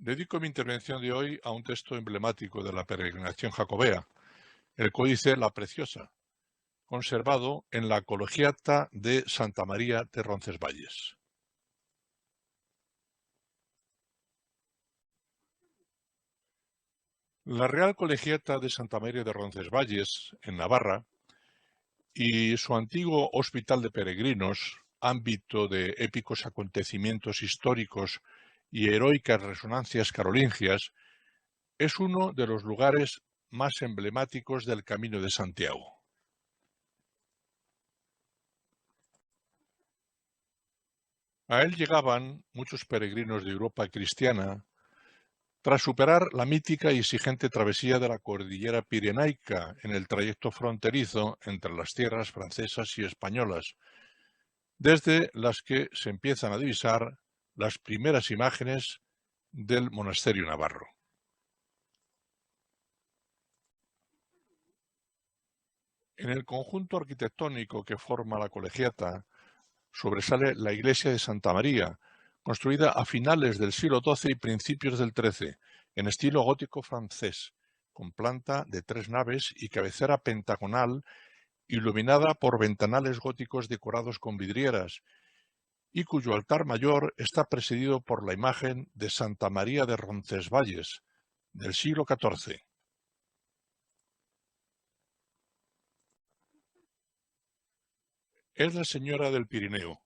Dedico mi intervención de hoy a un texto emblemático de la peregrinación jacobea, el Códice La Preciosa, conservado en la Colegiata de Santa María de Roncesvalles. La Real Colegiata de Santa María de Roncesvalles, en Navarra, y su antiguo hospital de peregrinos, ámbito de épicos acontecimientos históricos y heroicas resonancias carolingias, es uno de los lugares más emblemáticos del Camino de Santiago. A él llegaban muchos peregrinos de Europa cristiana tras superar la mítica y exigente travesía de la cordillera pirenaica en el trayecto fronterizo entre las tierras francesas y españolas, desde las que se empiezan a divisar las primeras imágenes del monasterio navarro. En el conjunto arquitectónico que forma la colegiata sobresale la iglesia de Santa María, construida a finales del siglo XII y principios del XIII, en estilo gótico francés, con planta de 3 naves y cabecera pentagonal iluminada por ventanales góticos decorados con vidrieras, y cuyo altar mayor está presidido por la imagen de Santa María de Roncesvalles, del siglo XIV. Es la Señora del Pirineo,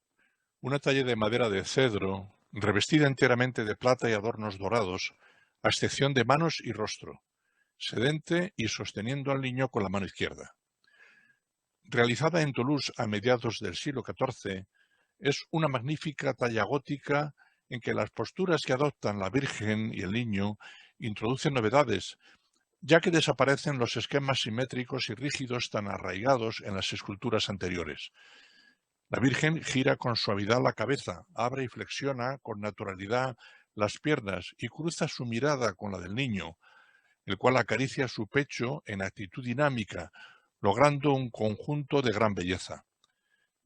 una talla de madera de cedro, revestida enteramente de plata y adornos dorados, a excepción de manos y rostro, sedente y sosteniendo al niño con la mano izquierda. Realizada en Toulouse a mediados del siglo XIV, es una magnífica talla gótica en que las posturas que adoptan la Virgen y el niño introducen novedades, ya que desaparecen los esquemas simétricos y rígidos tan arraigados en las esculturas anteriores. La Virgen gira con suavidad la cabeza, abre y flexiona con naturalidad las piernas y cruza su mirada con la del niño, el cual acaricia su pecho en actitud dinámica, logrando un conjunto de gran belleza.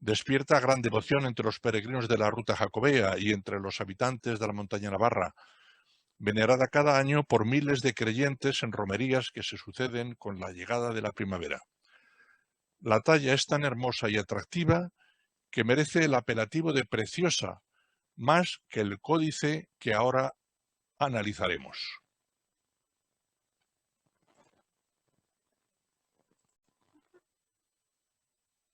Despierta gran devoción entre los peregrinos de la ruta jacobea y entre los habitantes de la montaña navarra, venerada cada año por miles de creyentes en romerías que se suceden con la llegada de la primavera. La talla es tan hermosa y atractiva que merece el apelativo de preciosa, más que el códice que ahora analizaremos.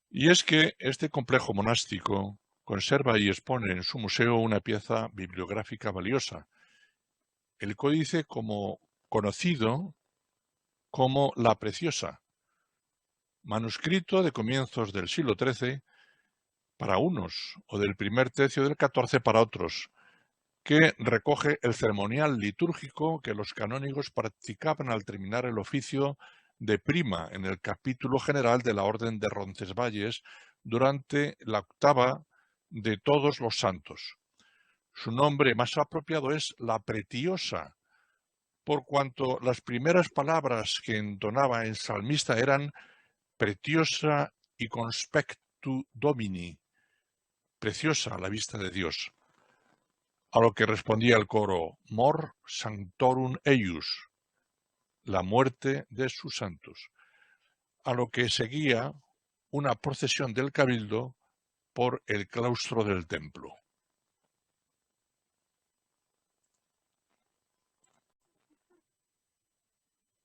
Y es que este complejo monástico conserva y expone en su museo una pieza bibliográfica valiosa, el códice conocido como La Preciosa, manuscrito de comienzos del siglo XIII para unos o del primer tercio del XIV para otros, que recoge el ceremonial litúrgico que los canónigos practicaban al terminar el oficio de prima en el capítulo general de la Orden de Roncesvalles durante la octava de Todos los Santos. Su nombre más apropiado es la Pretiosa, por cuanto las primeras palabras que entonaba el salmista eran Pretiosa y conspectu Domini, preciosa a la vista de Dios. A lo que respondía el coro, Mor Sanctorum Eius, la muerte de sus santos. A lo que seguía una procesión del cabildo por el claustro del templo.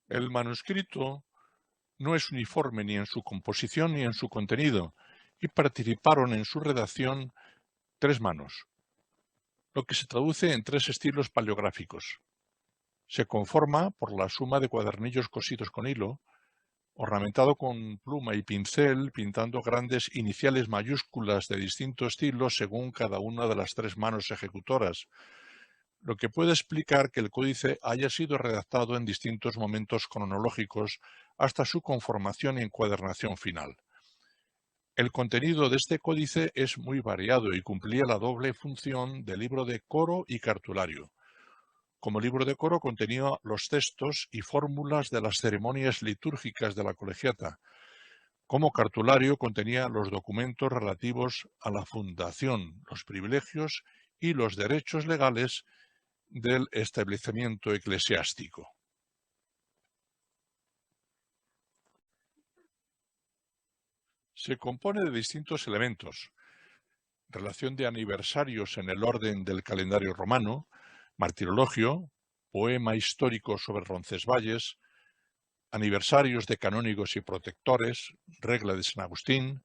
El manuscrito no es uniforme ni en su composición ni en su contenido, y participaron en su redacción 3 manos, lo que se traduce en 3 estilos paleográficos. Se conforma por la suma de cuadernillos cosidos con hilo, ornamentado con pluma y pincel, pintando grandes iniciales mayúsculas de distinto estilo según cada una de las tres manos ejecutoras, lo que puede explicar que el códice haya sido redactado en distintos momentos cronológicos hasta su conformación y encuadernación final. El contenido de este códice es muy variado y cumplía la doble función de libro de coro y cartulario. Como libro de coro contenía los textos y fórmulas de las ceremonias litúrgicas de la colegiata. Como cartulario contenía los documentos relativos a la fundación, los privilegios y los derechos legales del establecimiento eclesiástico. Se compone de distintos elementos: relación de aniversarios en el orden del calendario romano, martirologio, poema histórico sobre Roncesvalles, aniversarios de canónigos y protectores, regla de San Agustín,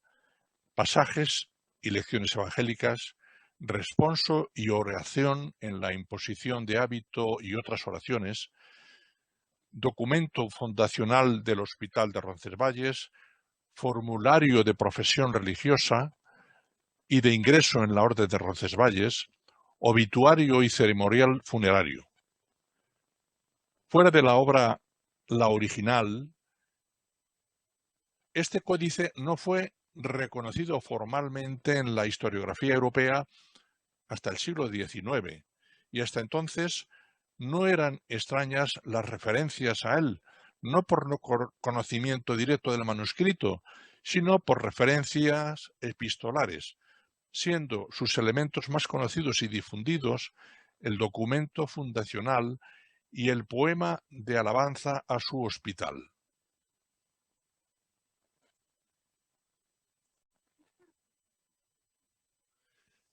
pasajes y lecciones evangélicas, responso y oración en la imposición de hábito y otras oraciones, documento fundacional del Hospital de Roncesvalles, formulario de profesión religiosa y de ingreso en la Orden de Roncesvalles, obituario y ceremonial funerario. Fuera de la obra La Original, este códice no fue reconocido formalmente en la historiografía europea hasta el siglo XIX, y hasta entonces no eran extrañas las referencias a él, no por no conocimiento directo del manuscrito, sino por referencias epistolares, siendo sus elementos más conocidos y difundidos el documento fundacional y el poema de alabanza a su hospital.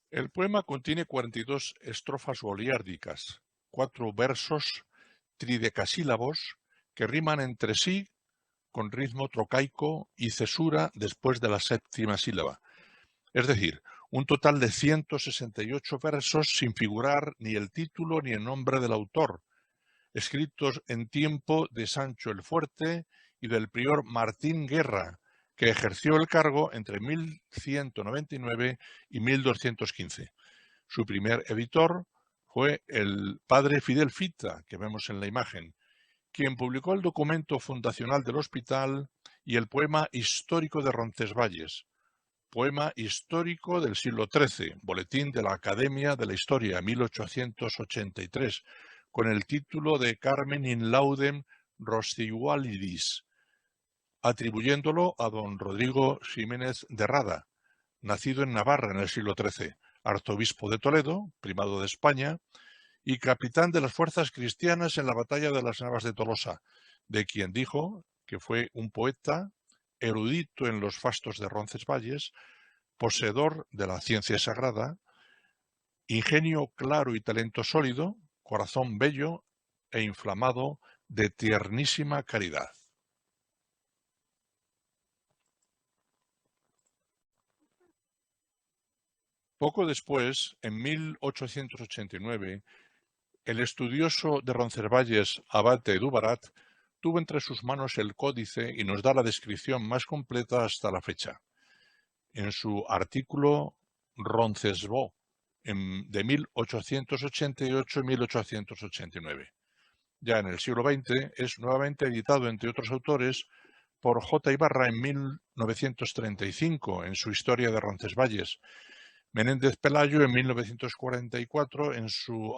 El poema contiene 42 estrofas goliárdicas, 4 versos tridecasílabos que riman entre sí con ritmo trocaico y cesura después de la séptima sílaba. Es decir, un total de 168 versos sin figurar ni el título ni el nombre del autor, escritos en tiempo de Sancho el Fuerte y del prior Martín Guerra, que ejerció el cargo entre 1199 y 1215. Su primer editor fue el padre Fidel Fita, que vemos en la imagen, quien publicó el documento fundacional del hospital y el poema histórico de Roncesvalles, poema histórico del siglo XIII, Boletín de la Academia de la Historia, 1883, con el título de Carmen in Laudem Rosciualidis, atribuyéndolo a don Rodrigo Ximénez de Rada, nacido en Navarra en el siglo XIII, arzobispo de Toledo, primado de España, y capitán de las fuerzas cristianas en la batalla de las Navas de Tolosa, de quien dijo que fue un poeta, erudito en los fastos de Roncesvalles, poseedor de la ciencia sagrada, ingenio claro y talento sólido, corazón bello e inflamado de tiernísima caridad. Poco después, en 1889, el estudioso de Roncesvalles, Abate Dubarat, tuvo entre sus manos el códice y nos da la descripción más completa hasta la fecha. En su artículo Roncesvaux, de 1888 y 1889. Ya en el siglo XX es nuevamente editado, entre otros autores, por J. Ibarra en 1935 en su Historia de Roncesvalles, Menéndez Pelayo en 1944 en su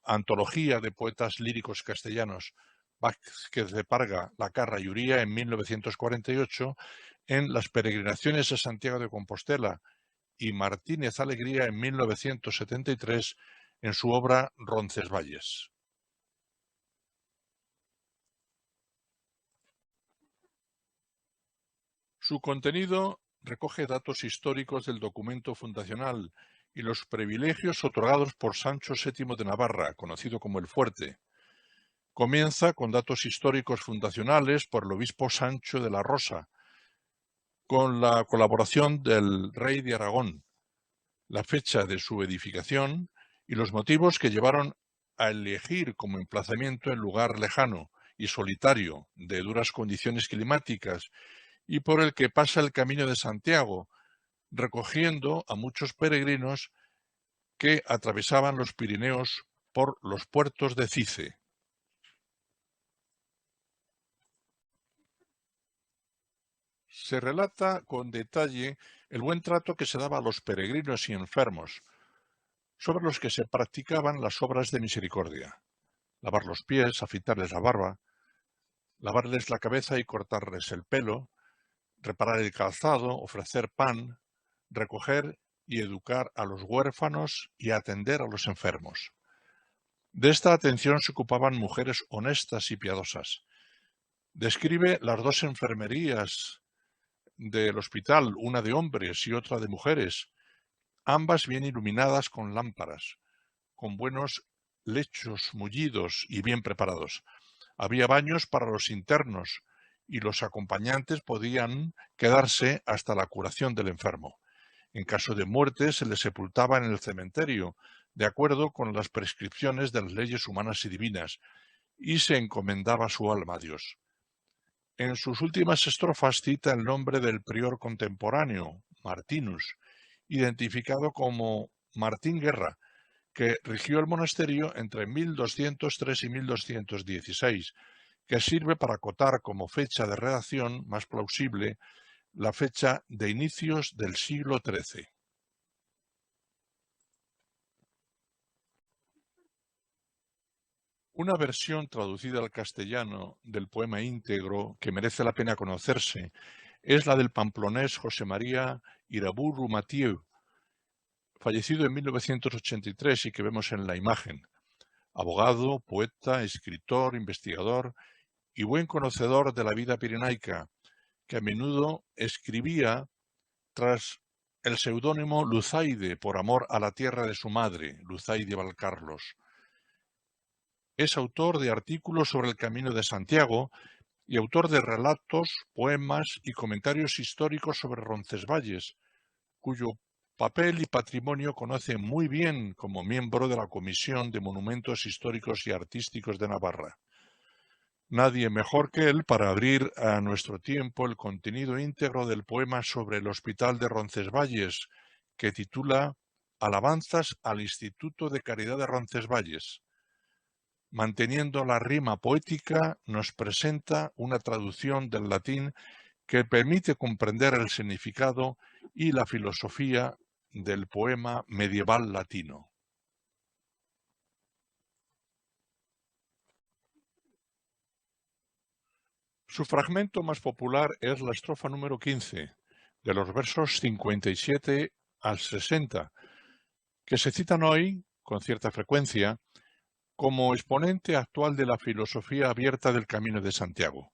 antología de poetas líricos castellanos, Vázquez de Parga, Lacarra y Uría en 1948 en Las peregrinaciones a Santiago de Compostela y Martínez Alegría en 1973 en su obra Roncesvalles. Su contenido recoge datos históricos del documento fundacional y los privilegios otorgados por Sancho VII de Navarra, conocido como el Fuerte. Comienza con datos históricos fundacionales por el obispo Sancho de la Rosa, con la colaboración del rey de Aragón, la fecha de su edificación y los motivos que llevaron a elegir como emplazamiento el lugar lejano y solitario de duras condiciones climáticas y por el que pasa el Camino de Santiago, recogiendo a muchos peregrinos que atravesaban los Pirineos por los puertos de Cice. Se relata con detalle el buen trato que se daba a los peregrinos y enfermos, sobre los que se practicaban las obras de misericordia: lavar los pies, afeitarles la barba, lavarles la cabeza y cortarles el pelo, reparar el calzado, ofrecer pan, recoger y educar a los huérfanos y atender a los enfermos. De esta atención se ocupaban mujeres honestas y piadosas. Describe las dos enfermerías del hospital, una de hombres y otra de mujeres, ambas bien iluminadas con lámparas, con buenos lechos mullidos y bien preparados. Había baños para los internos y los acompañantes podían quedarse hasta la curación del enfermo. En caso de muerte se le sepultaba en el cementerio, de acuerdo con las prescripciones de las leyes humanas y divinas, y se encomendaba su alma a Dios. En sus últimas estrofas cita el nombre del prior contemporáneo, Martinus, identificado como Martín Guerra, que rigió el monasterio entre 1203 y 1216, que sirve para acotar como fecha de redacción más plausible la fecha de inicios del siglo XIII. Una versión traducida al castellano del poema íntegro que merece la pena conocerse es la del pamplonés José María Iraburu Mathieu, fallecido en 1983 y que vemos en la imagen. Abogado, poeta, escritor, investigador y buen conocedor de la vida pirenaica, que a menudo escribía tras el seudónimo Luzaide por amor a la tierra de su madre, Luzaide Valcarlos. Es autor de artículos sobre el Camino de Santiago y autor de relatos, poemas y comentarios históricos sobre Roncesvalles, cuyo papel y patrimonio conoce muy bien como miembro de la Comisión de Monumentos Históricos y Artísticos de Navarra. Nadie mejor que él para abrir a nuestro tiempo el contenido íntegro del poema sobre el Hospital de Roncesvalles, que titula Alabanzas al Instituto de Caridad de Roncesvalles. Manteniendo la rima poética, nos presenta una traducción del latín que permite comprender el significado y la filosofía del poema medieval latino. Su fragmento más popular es la estrofa número 15, de los versos 57 al 60, que se citan hoy, con cierta frecuencia, como exponente actual de la filosofía abierta del Camino de Santiago.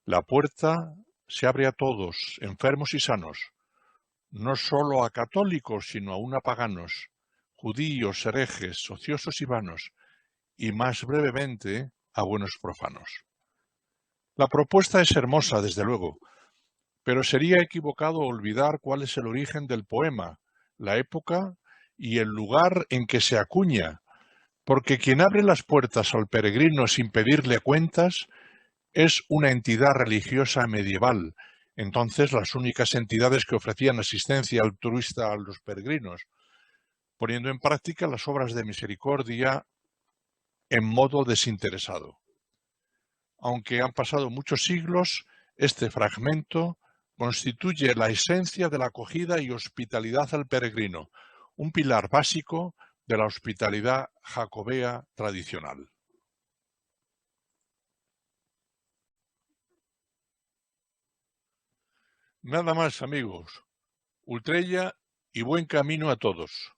La puerta se abre a todos, enfermos y sanos, no solo a católicos, sino aún a paganos, judíos, herejes, ociosos y vanos, y más brevemente a buenos profanos. La propuesta es hermosa, desde luego, pero sería equivocado olvidar cuál es el origen del poema, la época y el lugar en que se acuña, porque quien abre las puertas al peregrino sin pedirle cuentas es una entidad religiosa medieval, entonces las únicas entidades que ofrecían asistencia altruista a los peregrinos, poniendo en práctica las obras de misericordia en modo desinteresado. Aunque han pasado muchos siglos, este fragmento constituye la esencia de la acogida y hospitalidad al peregrino, un pilar básico de la hospitalidad jacobea tradicional. Nada más, amigos. Ultrella y buen camino a todos.